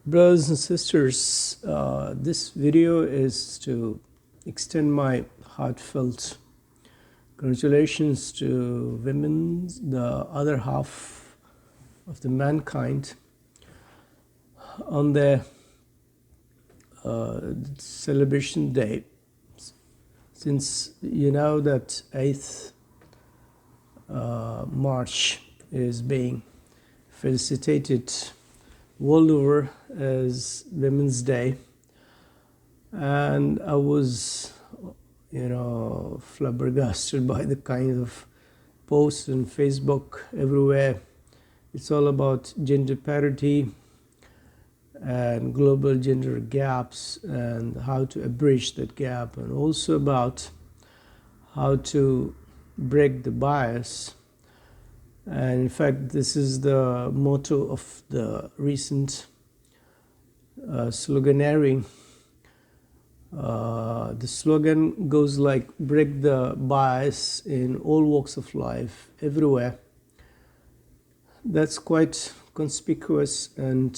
Brothers and sisters, this video is to extend my heartfelt congratulations to women, the other half of the mankind, on their celebration day. Since you know that 8th March is being felicitated world over as Women's Day, and I was, flabbergasted by the kind of posts on Facebook everywhere. It's all about gender parity and global gender gaps and how to bridge that gap, and also about how to break the bias. And in fact, this is the motto of the recent sloganeering. The slogan goes like, break the bias in all walks of life, everywhere. That's quite conspicuous, and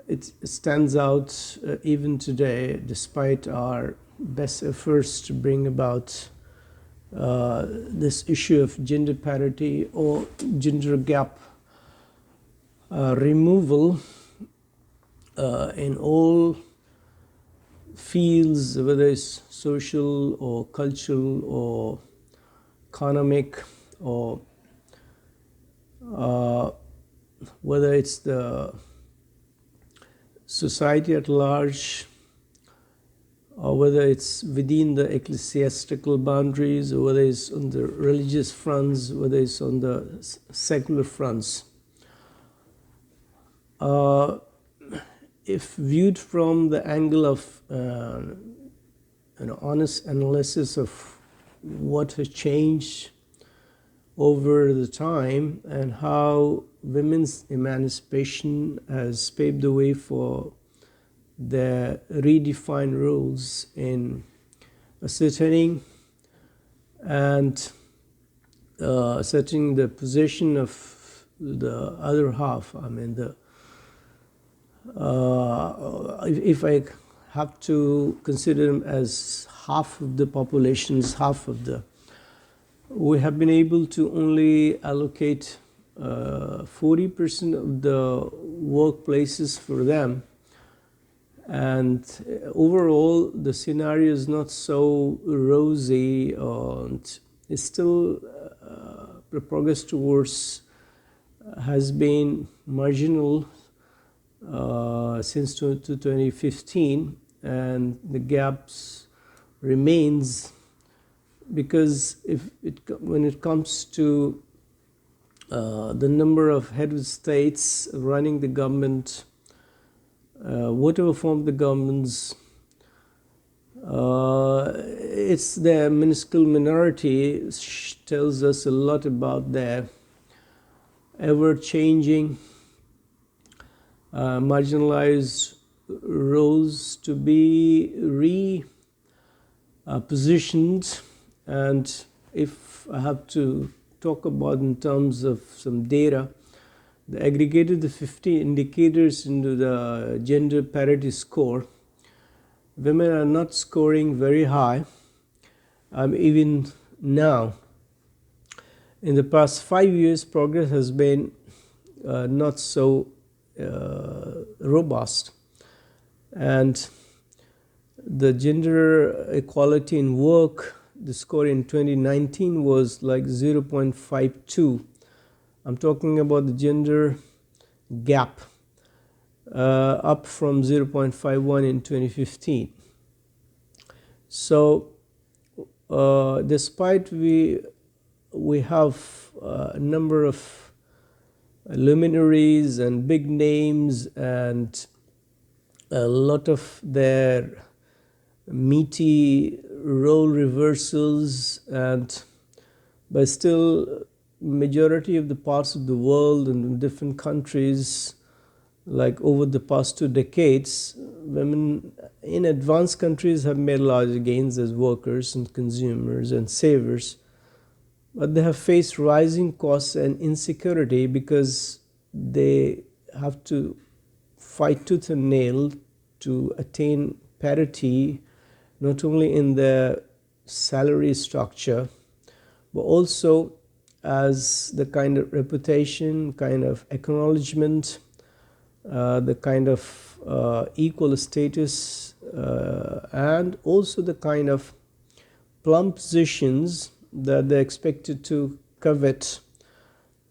it stands out even today, despite our best efforts to bring about this issue of gender parity or gender gap removal in all fields, whether it's social or cultural or economic, or whether it's the society at large, or whether it's within the ecclesiastical boundaries, or whether it's on the religious fronts, whether it's on the secular fronts. If viewed from the angle of honest analysis of what has changed over the time and how women's emancipation has paved the way for the redefined roles in ascertaining and setting the position of the other half. I mean, if I have to consider them as half of the populations, we have been able to only allocate 40% of the workplaces for them. And overall, the scenario is not so rosy, and it's still progress towards has been marginal since 2015, and the gaps remains, because when it comes to the number of head of states running the government, whatever form the governments, it's the minuscule minority, tells us a lot about their ever-changing marginalized roles to be repositioned. And if I have to talk about in terms of some data, they aggregated the 50 indicators into the gender parity score. Women are not scoring very high, even now. In the past 5 years, progress has been not so robust, and the gender equality in work, the score in 2019 was like 0.52. I'm talking about the gender gap, up from 0.51 in 2015. So despite we have a number of luminaries and big names and a lot of their meaty role reversals, but still majority of the parts of the world and in different countries, like over the past 2 decades, women in advanced countries have made larger gains as workers and consumers and savers. But they have faced rising costs and insecurity because they have to fight tooth and nail to attain parity, not only in the salary structure, but also as the kind of reputation, kind of acknowledgement, the kind of equal status, and also the kind of plum positions that they're expected to covet.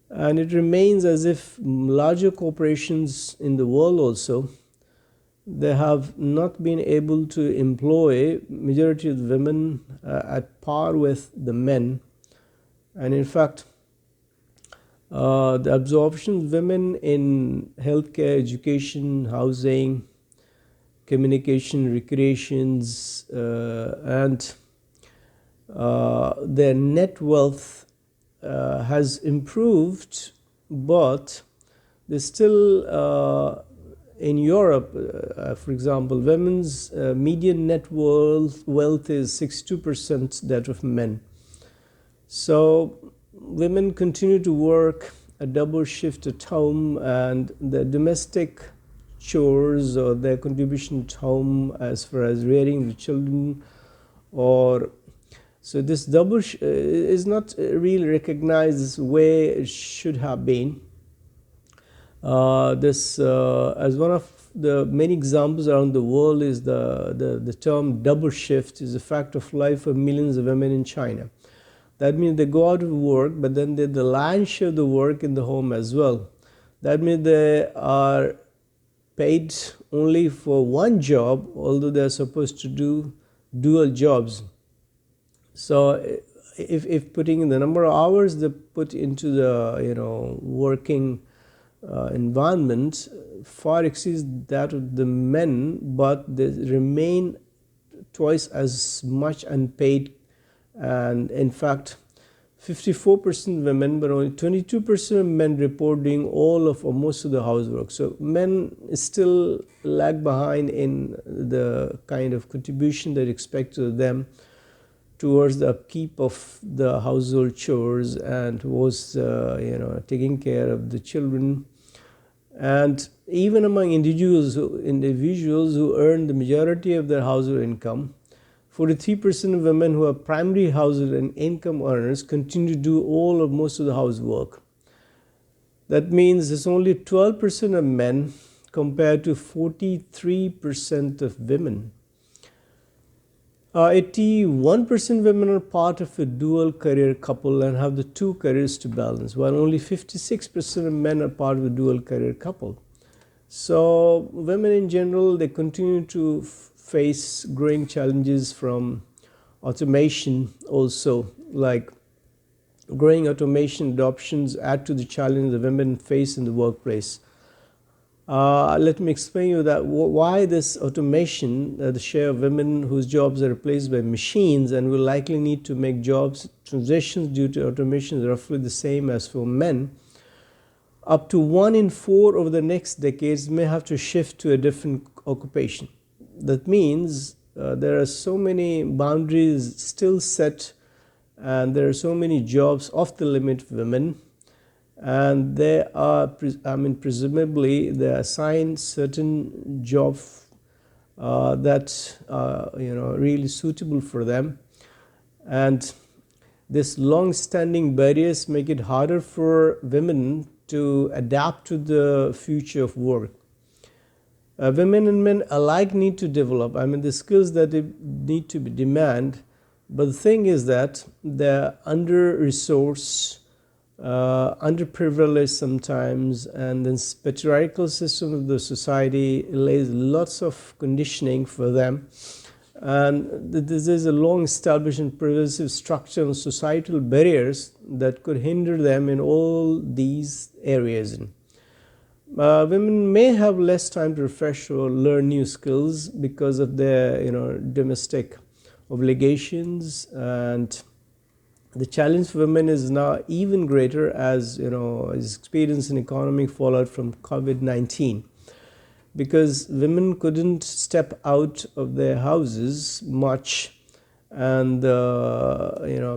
And it remains as if larger corporations in the world also, they have not been able to employ majority of the women at par with the men. And in fact, the absorption of women in healthcare, education, housing, communication, recreations, and their net wealth has improved, but there's still in Europe, for example, women's median net wealth is 62% that of men. So women continue to work a double shift at home, and the domestic chores or their contribution at home as far as rearing the children, or so this double is not really recognized the way it should have been. This as one of the many examples around the world is the term double shift is a fact of life for millions of women in China. That means they go out to work, but then they the lion's share of the work in the home as well. That means they are paid only for one job, although they are supposed to do dual jobs. So if putting in the number of hours they put into the working environment far exceeds that of the men, but they remain twice as much unpaid. And in fact 54% women, but only 22% of men report doing all of or most of the housework. So men still lag behind in the kind of contribution that is expected of them towards the upkeep of the household chores and towards taking care of the children. And even among individuals who earn the majority of their household income, 43% of women who are primary household and income earners continue to do all or most of the housework. That means it's only 12% of men compared to 43% of women. 81% women are part of a dual career couple and have the two careers to balance, while only 56% of men are part of a dual career couple. So women in general, they continue to face growing challenges from automation also, like growing automation adoptions add to the challenge the women face in the workplace. Let me explain you that why this automation, the share of women whose jobs are replaced by machines and will likely need to make jobs transitions due to automation is roughly the same as for men. Up to 1 in 4 over the next decades may have to shift to a different occupation. That means there are so many boundaries still set, and there are so many jobs off the limit for women. And they are, presumably they are assigned certain jobs that are really suitable for them. And this long-standing barriers make it harder for women to adapt to the future of work. Women and men alike need to develop, the skills that they need to be demand. But the thing is that they're under-resourced, underprivileged sometimes, and then patriarchal system of the society lays lots of conditioning for them, and this is a long established and pervasive structure of societal barriers that could hinder them in all these areas. Women may have less time to refresh or learn new skills because of their domestic obligations, and the challenge for women is now even greater as is experiencing economic fallout from COVID-19, because women couldn't step out of their houses much, and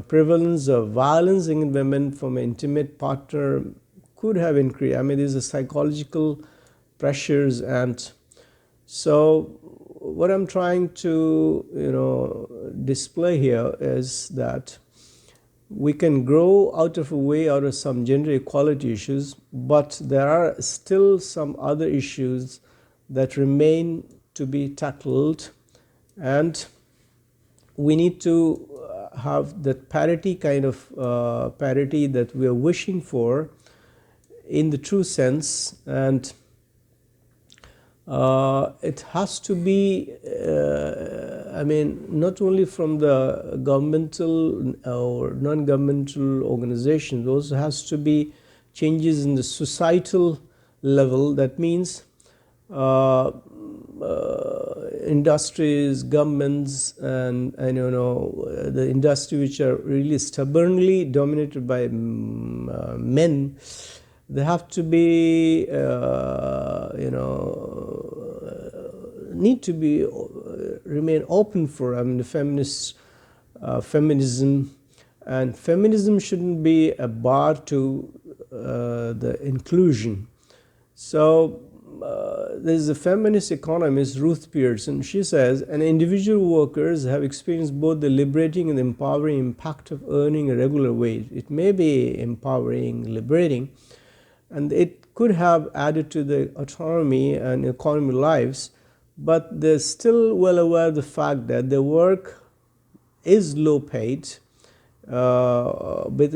prevalence of violence in women from an intimate partner could have increased. There's a psychological pressures. And so what I'm trying to display here is that we can grow out of some gender equality issues, but there are still some other issues that remain to be tackled, and we need to have that parity kind of parity that we are wishing for in the true sense. And it has to be, not only from the governmental or non-governmental organizations, also has to be changes in the societal level. That means industries, governments, and the industry which are really stubbornly dominated by men, they have to be need to be remain open for the feminism, and feminism shouldn't be a bar to the inclusion. So there's a feminist economist, Ruth Pearson. She says, and individual workers have experienced both the liberating and the empowering impact of earning a regular wage. It may be empowering, liberating, and it could have added to the autonomy and economy lives, but they're still well aware of the fact that their work is low paid with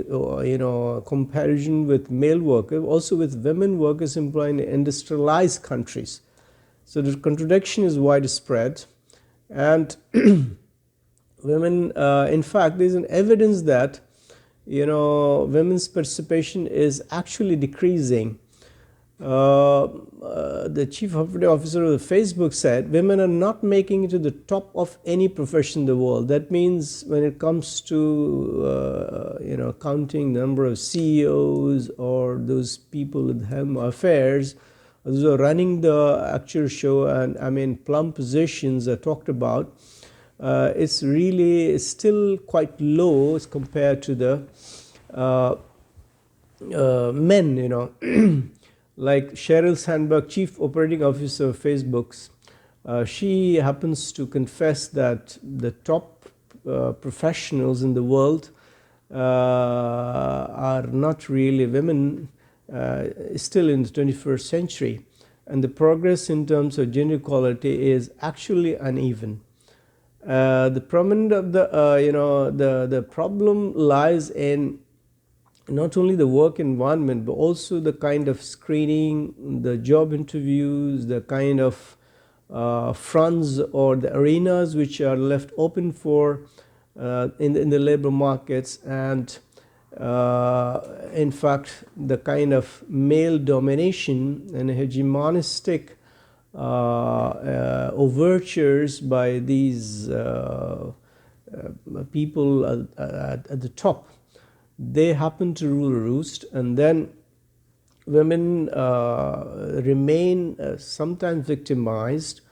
comparison with male workers, also with women workers employed in industrialized countries. So the contradiction is widespread, and women, in fact, there is an evidence that women's participation is actually decreasing. The chief operating officer of Facebook said women are not making it to the top of any profession in the world. That means when it comes to counting the number of CEOs or those people with helm affairs, those are running the actual show, and plum positions are talked about, it's really still quite low as compared to the men. Like Sheryl Sandberg, chief operating officer of Facebook's, she happens to confess that the top professionals in the world are not really women, still in the 21st century, and the progress in terms of gender equality is actually uneven. The prominent of the problem lies in not only the work environment, but also the kind of screening, the job interviews, the kind of fronts or the arenas which are left open for in the labor markets, and in fact the kind of male domination and hegemonistic overtures by these people at the top. They happen to rule a roost, and then women remain sometimes victimized,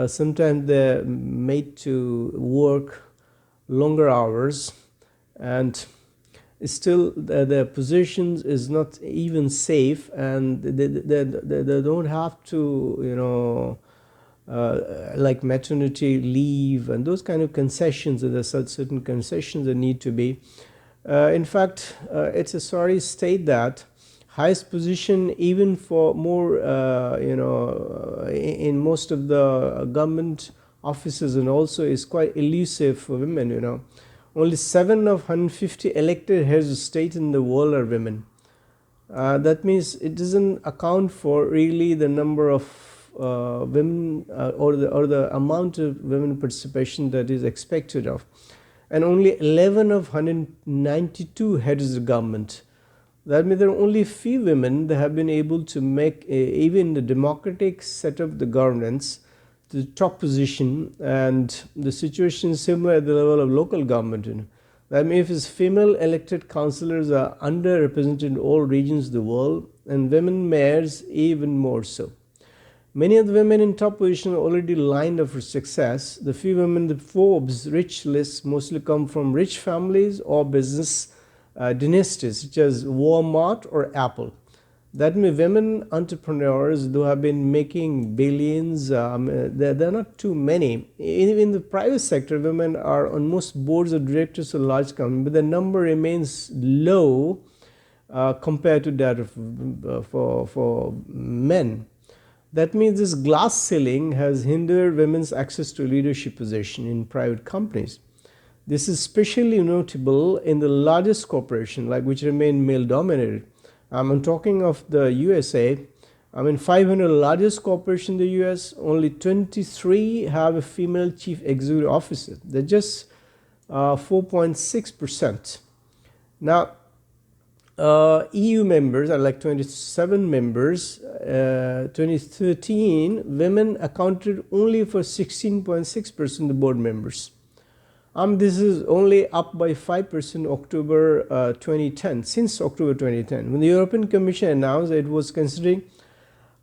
sometimes they're made to work longer hours, and still their positions is not even safe, and they don't have to like maternity leave and those kind of concessions. There's certain concessions that need to be. In fact, it's a sorry state that highest position, even for more, in most of the government offices, and also is quite elusive for women. Only 7 of 150 elected heads of state in the world are women. That means it doesn't account for really the number of women or the amount of women participation that is expected of. And only 11 of 192 heads of government. That means there are only few women that have been able to make even the democratic set of the governance to the top position, and the situation is similar at the level of local government. That means if female elected councillors are underrepresented in all regions of the world, and women mayors even more so. Many of the women in top positions are already lined up for success. The few women in the Forbes rich list mostly come from rich families or business dynasties such as Walmart or Apple. That means women entrepreneurs who have been making billions, there are not too many. In the private sector, women are on most boards of directors of large companies, but the number remains low compared to that of, for men. That means this glass ceiling has hindered women's access to leadership position in private companies. This is especially notable in the largest corporations, like which remain male dominated. I'm talking of the USA. 500 largest corporations in the US, only 23 have a female chief executive officer. They're just 4.6%. Now, EU members are like 27 members. 2013, women accounted only for 16.6% of the board members. This is only up by 5% October 2010, since October 2010. When the European Commission announced it was considering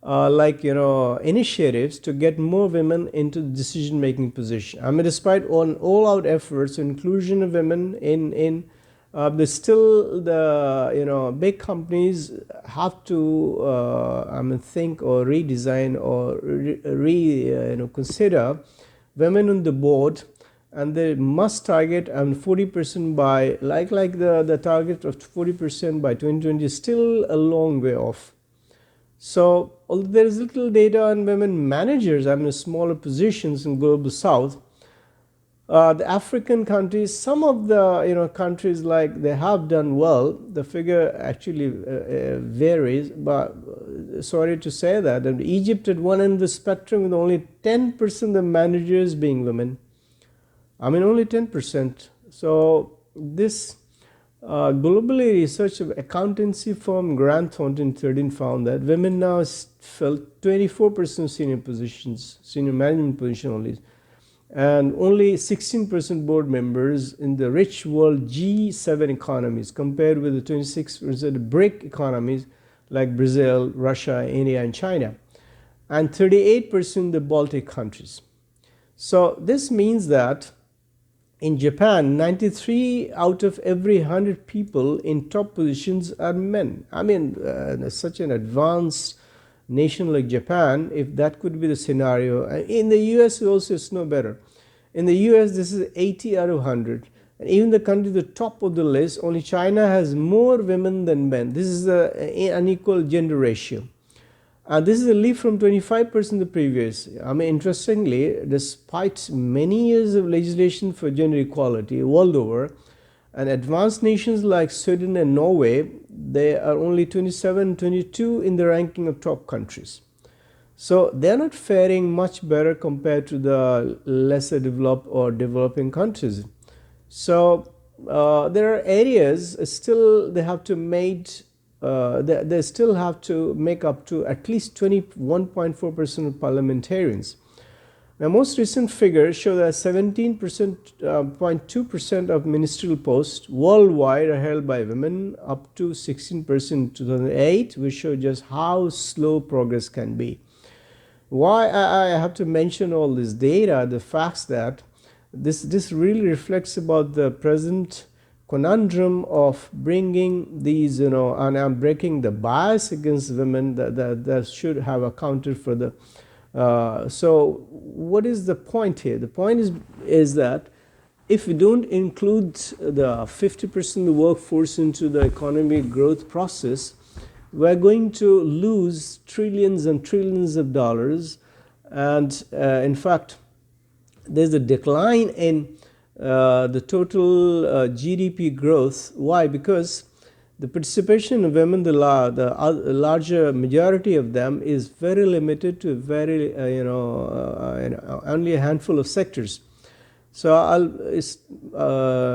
initiatives to get more women into the decision-making position. Despite all-out efforts, inclusion of women in there's still the big companies have to think or redesign or consider women on the board, and they must target 40% by the target of 40% by 2020 is still a long way off. So although there is little data on women managers, smaller positions in global south, the African countries, some of the countries they have done well. The figure actually varies, but sorry to say that. And Egypt at one end of the spectrum with only 10% of the managers being women. Only 10%. So this globally research of accountancy firm Grant Thornton 13 found that women now fill 24% senior management position only, and only 16% board members in the rich world G7 economies, compared with the 26% BRIC economies like Brazil, Russia, India, and China, and 38% in the Baltic countries. So this means that in Japan, 93 out of every 100 people in top positions are men. Such an advanced nation like Japan, if that could be the scenario. In the US also it's no better. In the US this is 80 out of 100. And even the country at the top of the list, only China has more women than men. This is an unequal gender ratio. This is a leap from 25% the previous. Interestingly, despite many years of legislation for gender equality world over, and advanced nations like Sweden and Norway, they are only 27, 22 in the ranking of top countries. So they're not faring much better compared to the lesser developed or developing countries. So there are areas still they have to they still have to make up to at least 21.4% of parliamentarians. Now, most recent figures show that 17.2% of ministerial posts worldwide are held by women, up to 16% in 2008, which show just how slow progress can be. Why I have to mention all this data, the facts that this really reflects about the present conundrum of bringing these, and I'm breaking the bias against women that should have accounted for the. So what is the point here? The point is that if we don't include the 50% of the workforce into the economic growth process, we're going to lose trillions and trillions of dollars. And in fact, there's a decline in the total GDP growth. Why? Because the participation of women, the larger majority of them, is very limited to very only a handful of sectors. So I'll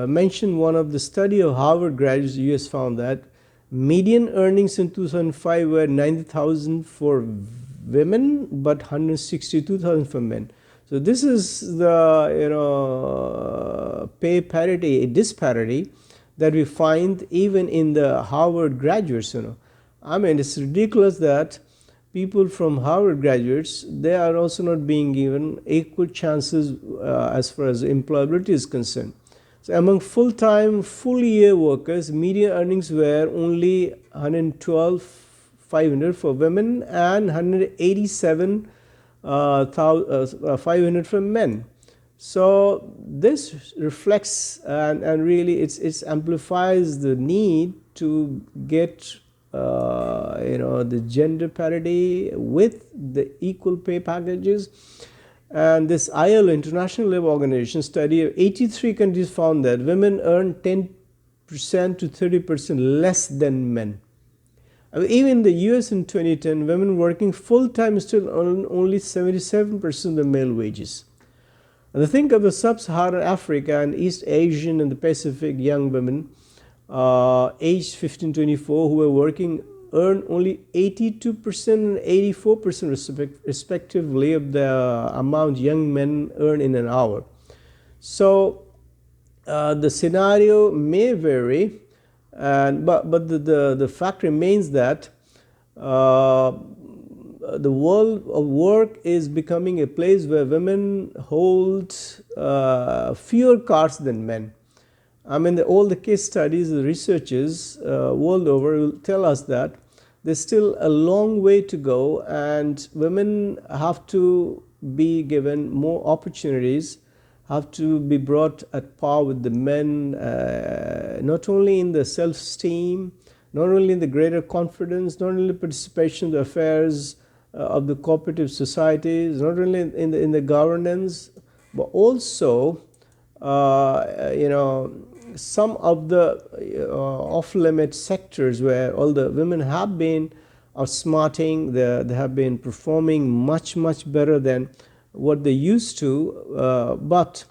mention one of the study of Harvard graduates. US found that median earnings in 2005 were $90,000 for women, but $162,000 for men. So this is the pay parity, disparity that we find even in the Harvard graduates. It's ridiculous that people from Harvard graduates, they are also not being given equal chances as far as employability is concerned. So among full-time, full-year workers, median earnings were only $112,500 500 for women and 187,500 for men. So this reflects and really it amplifies the need to get the gender parity with the equal pay packages. And this ILO, International Labour Organization, study of 83 countries found that women earn 10% to 30% less than men. I mean, even in the US in 2010, women working full-time still earn only 77% of the male wages. And think of the sub-Saharan Africa and East Asian and the Pacific young women aged 15 to 24 who are working earn only 82% and 84% respectively of the amount young men earn in an hour. So the scenario may vary, but the fact remains that the world of work is becoming a place where women hold fewer cards than men. I mean, all the case studies, the researchers world over will tell us that there's still a long way to go, and women have to be given more opportunities, have to be brought at par with the men, not only in the self-esteem, not only in the greater confidence, not only participation in the affairs of the cooperative societies, not only in the governance, but also some of the off-limit sectors where all the women have been outsmarting, they have been performing much better than what they used to, but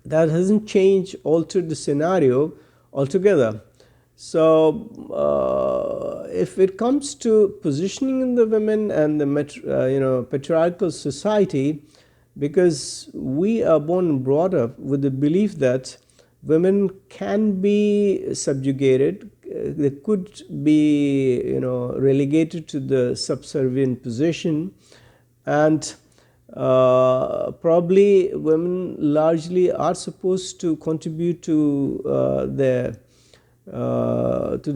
that hasn't changed, altered the scenario altogether. So if it comes to positioning in the women and the patriarchal society, because we are born and brought up with the belief that women can be subjugated, they could be relegated to the subservient position, and probably women largely are supposed to contribute to the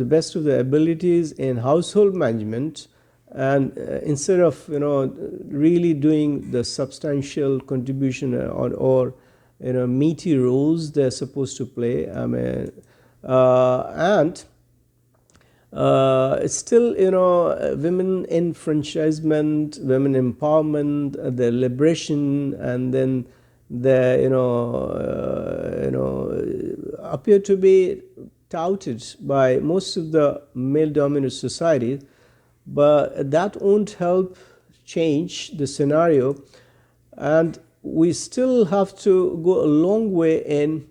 best of their abilities in household management, and instead of really doing the substantial contribution or meaty roles they're supposed to play. I mean, and it's still women enfranchisement, women empowerment, their liberation, and then they appear to be touted by most of the male-dominant societies, but that won't help change the scenario, and we still have to go a long way in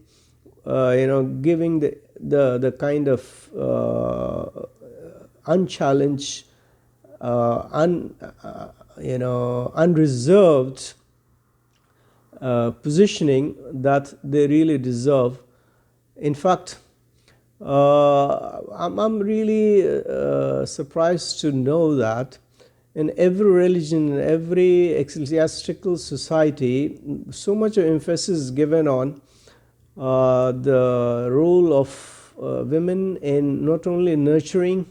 giving the kind of unchallenged, unreserved positioning that they really deserve. In fact, I'm really surprised to know that in every religion, in every ecclesiastical society, so much emphasis is given on the role of women in not only nurturing,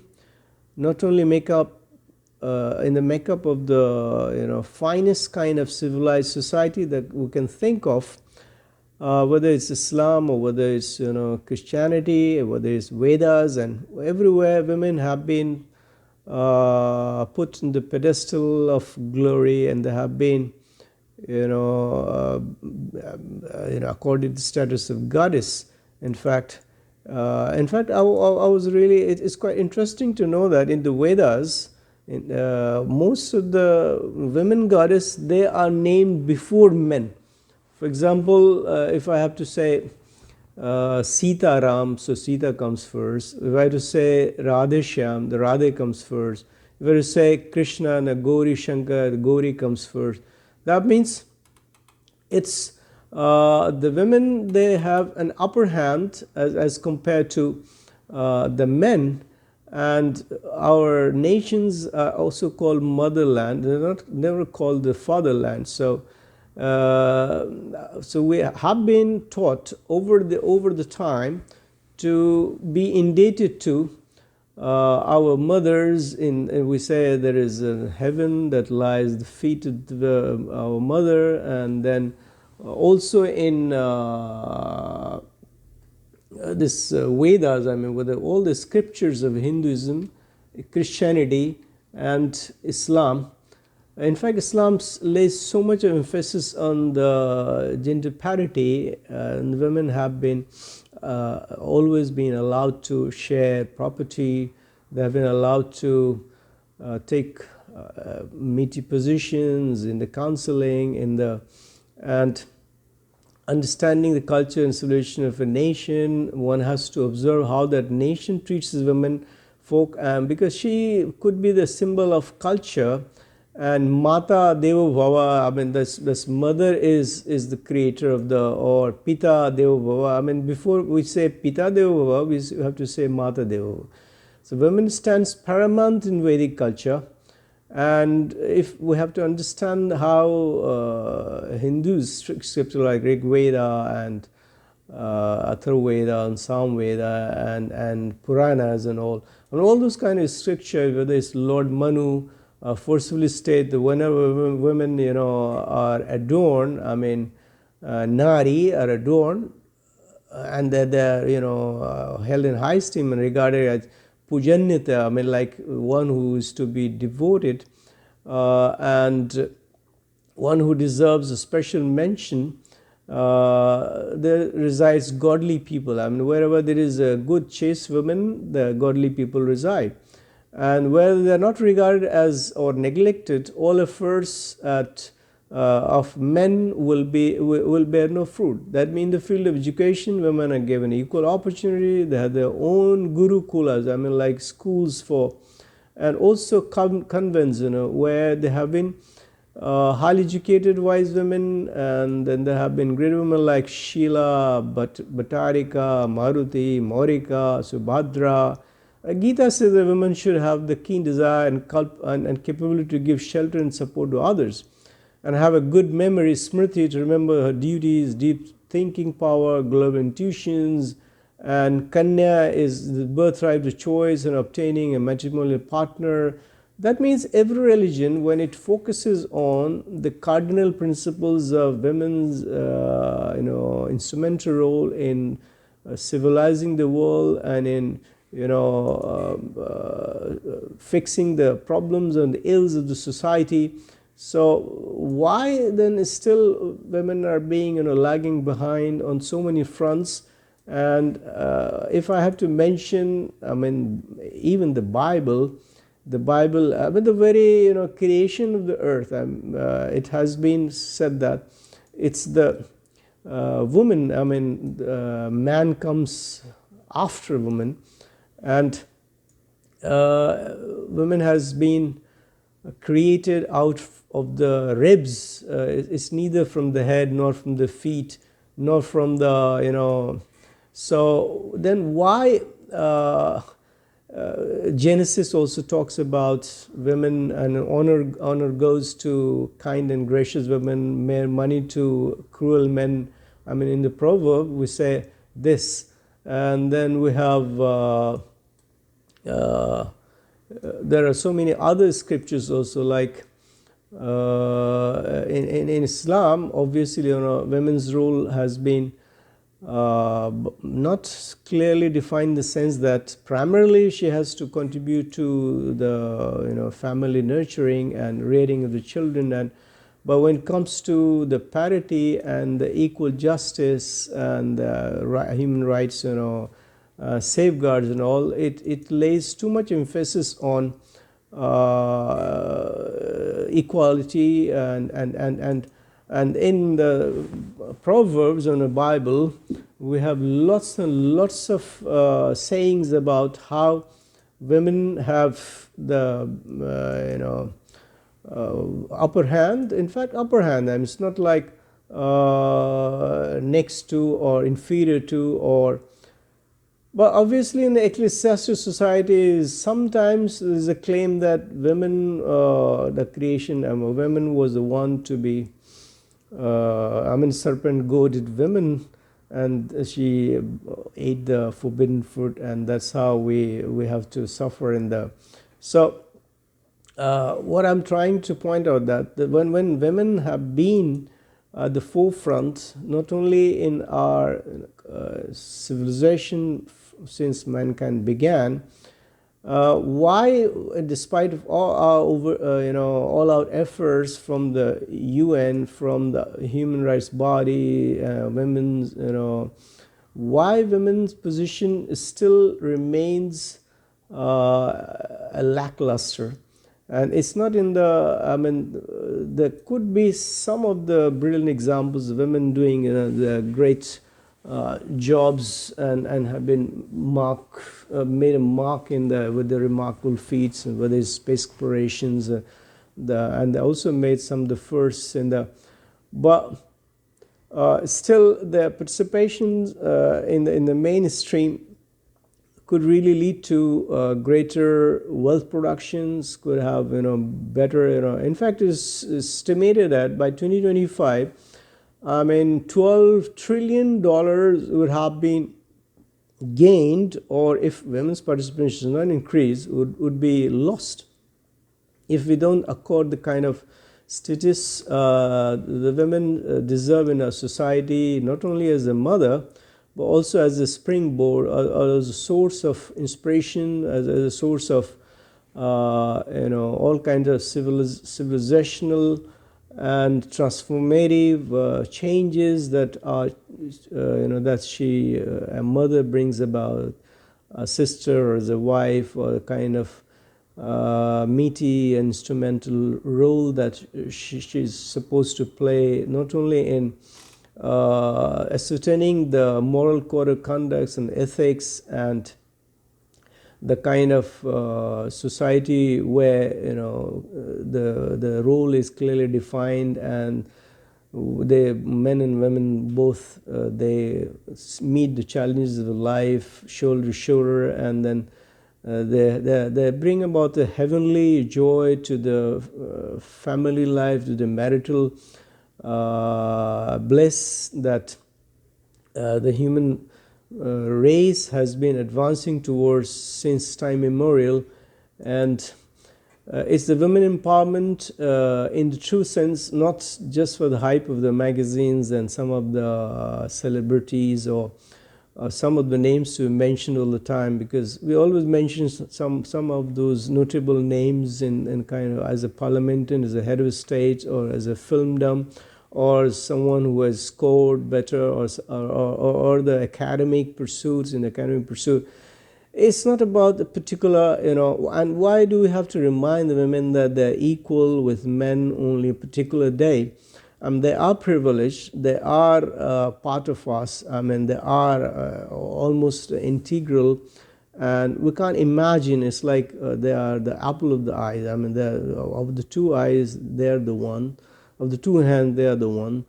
not only in the makeup of the finest kind of civilized society that we can think of, whether it's Islam or whether it's Christianity or whether it's Vedas, and everywhere women have been put in the pedestal of glory, and they have been accorded the status of goddess. In fact, I was really, it's quite interesting to know that in the Vedas, most of the women goddess, they are named before men. For example, if I have to say Sita Ram, so Sita comes first. If I have to say Radhe Shyam, the Radhe comes first. If I have to say Krishna and Gauri Shankar, the Gauri comes first. That means it's the women, they have an upper hand as compared to the men, and our nations are also called motherland. They're never called the fatherland. So we have been taught over the time to be indebted to our mothers, we say there is a heaven that lies at the feet of our mother, and then also in this Vedas, I mean, with all the scriptures of Hinduism, Christianity, and Islam. In fact, Islam lays so much emphasis on the gender parity, and women have been always been allowed to share property. They have been allowed to take meaty positions in the counseling, and understanding the culture and civilization of a nation. One has to observe how that nation treats its women folk, because she could be the symbol of culture. And Mata Deva Bhava, I mean, this mother is the creator of or Pita Deva Bhava. I mean, before we say Pita Deva Bhava, we have to say Mata Deva Bhava. So women stands paramount in Vedic culture. And if we have to understand how Hindus, scripture like Rig Veda and Atharvaveda and Samveda and Puranas and all those kind of scripture, whether it's Lord Manu forcefully state that whenever women, are adorned, I mean, Nari are adorned, and that they're, held in high esteem and regarded as Pujanyata, I mean, like one who is to be devoted, and one who deserves a special mention. There resides godly people. I mean, wherever there is a good chaste woman, the godly people reside. And where they are not regarded as or neglected, all efforts of men will bear no fruit. That means in the field of education, women are given equal opportunity. They have their own gurukulas, I mean, like schools for, and also convents, where they have been highly educated wise women, and then there have been great women like Sheila, Bhattarika, Maruti, Maurika, Subhadra. Gita says that women should have the keen desire and capability to give shelter and support to others, and have a good memory, smriti, to remember her duties, deep thinking power, global intuitions. And Kanya is the birthright of choice and obtaining a matrimonial partner. That means every religion, when it focuses on the cardinal principles of women's instrumental role in civilizing the world and in fixing the problems and the ills of the society. So why then still women are being lagging behind on so many fronts? And if I have to mention, I mean, even the Bible, I mean, the very creation of the earth, it has been said that it's the woman, I mean, man comes after woman, and woman has been created out of the ribs. It's neither from the head nor from the feet nor from the so then why Genesis also talks about women, and honor goes to kind and gracious women, mere money to cruel men. I mean, in the proverb we say this. And then we have there are so many other scriptures also, like in Islam, obviously women's role has been not clearly defined in the sense that primarily she has to contribute to the family nurturing and rearing of the children, but when it comes to the parity and the equal justice and human rights safeguards and all, it lays too much emphasis on equality, and in the Proverbs in the Bible we have lots and lots of sayings about how women have the upper hand. In fact, upper hand, and it's not like next to or inferior to, but obviously in the ecclesiastical society sometimes there is a claim that women, the creation, women was the one to be, serpent goaded women and she ate the forbidden fruit, and that's how we have to suffer in the. So what I'm trying to point out that when women have been at the forefront, not only in our civilization since mankind began, why, despite of all our all out efforts from the UN, from the human rights body, women's, why women's position still remains a lackluster? And it's not in the, I mean, there could be some of the brilliant examples of women doing the great jobs and have been made a mark in the with the remarkable feats, and whether it's space explorations, and they also made some of the firsts in the, but still their participation in the mainstream could really lead to greater wealth productions, could have better, in fact it's estimated that by 2025, I mean $12 trillion would have been gained, or if women's participation does not increase, would be lost if we don't accord the kind of status the women deserve in our society, not only as a mother but also as a springboard, or as a source of inspiration, as a source of all kinds of civilizational and transformative changes that are that she a mother brings about, a sister or as a wife, or a kind of meaty instrumental role that she's supposed to play, not only in ascertaining the moral code of conducts and ethics and the kind of society where the role is clearly defined, and the men and women both they meet the challenges of life shoulder to shoulder, and then they bring about the heavenly joy to the family life, to the marital bliss that the human race has been advancing towards since time immemorial. And it's the women empowerment in the true sense, not just for the hype of the magazines and some of the celebrities or some of the names we mentioned all the time, because we always mention some of those notable names in kind of as a parliamentarian, as a head of a state, or as a filmdom, or someone who has scored better, or the academic pursuits in academic pursuit. It's not about the particular, and why do we have to remind the women that they're equal with men only a particular day? They are privileged, they are part of us, they are almost integral, and we can't imagine, it's like they are the apple of the eye. Of the two eyes, they're the one. Of the two hands, they are the one.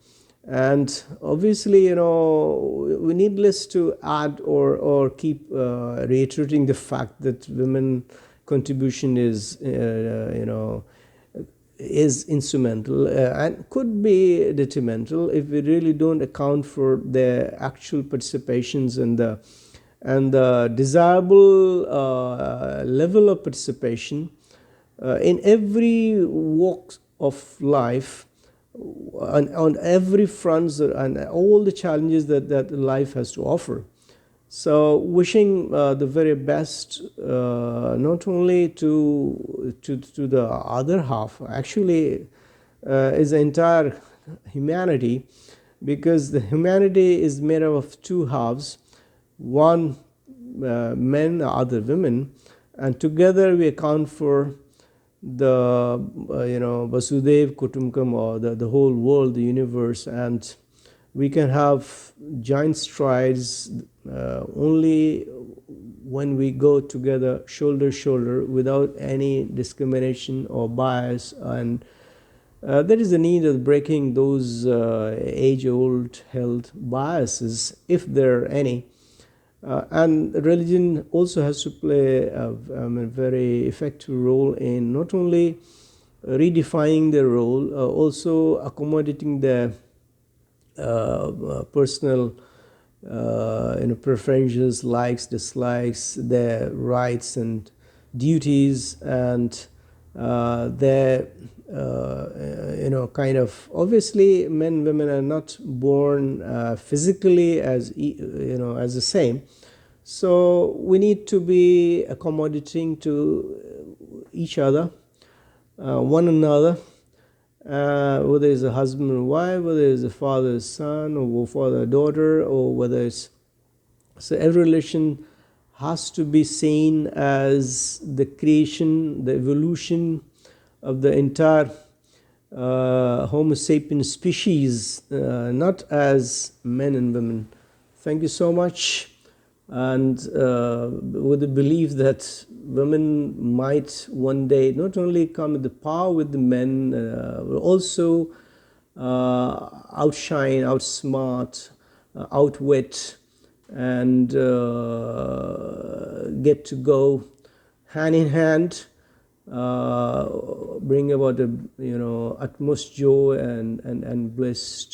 And obviously, we needless to add or keep reiterating the fact that women contribution is instrumental and could be detrimental if we really don't account for their actual participations and the desirable level of participation in every walk of life, on every front, and all the challenges that life has to offer. So wishing the very best, not only to the other half, actually is the entire humanity, because the humanity is made up of two halves, one men, the other women, and together we account for the Vasudhaiva Kutumbakam, or the whole world, the universe. And we can have giant strides only when we go together shoulder to shoulder without any discrimination or bias. And there is a need of breaking those age-old held biases, if there are any. And religion also has to play a very effective role in not only redefining their role, also accommodating their personal preferences, likes, dislikes, their rights and duties, and their kind of, obviously men and women are not born physically as as the same, so we need to be accommodating to each other, one another, whether it's a husband and wife, whether it's a father son, or father daughter, or whether it's, so every relation has to be seen as the creation, the evolution of the entire Homo sapiens species, not as men and women. Thank you so much. And with the belief that women might one day not only come at the power with the men, but also outshine, outsmart, outwit, and get to go hand in hand, bring about a utmost joy and bliss